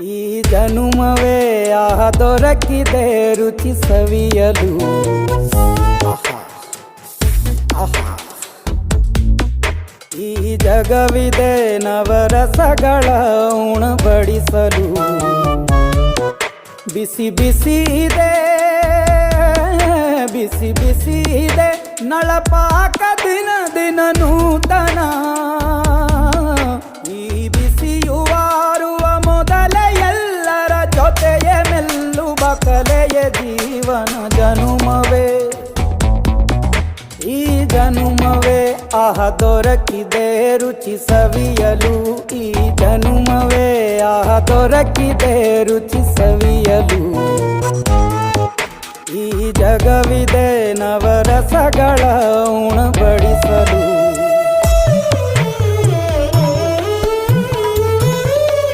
ಈ ಜನುಮವೇ ಆಹ ದೊರಕಿದೆ ರುಚಿ ಸವಿಯಲು. ಈ ಜಗವಿದೆ ನವರಸಗಳ ಉಣಬಡಿಸಲು. ಬಿಸಿ ಬಿಸಿ ಇದೆ, ಬಿಸಿ ಬಿಸಿ ಇದೆ ನಳಪಾಕ ದಿನ ದಿನ ನೂತನ. ಈ ಬಿಸಿಯುವಾರುವ ಮೊದಲೇ ಎಲ್ಲರ ಜೊತೆಯೇ ಮೆಲ್ಲುವ ಕಲೆಯ ಜೀವನ ಜನುಮವೇ. ಈ ಜನುಮವೇ ಆಹ ದೊರಕಿದೆ ರುಚಿ ಸವಿಯಲು. ಈ ಜನುಮವೇ ಆಹ ದೊರಕಿದೆ ರುಚಿ ಸವಿಯಲು. ಈ ಜಗವಿದೆ ನವರಸಗಳ ಉಣಬಡಿಸಲು.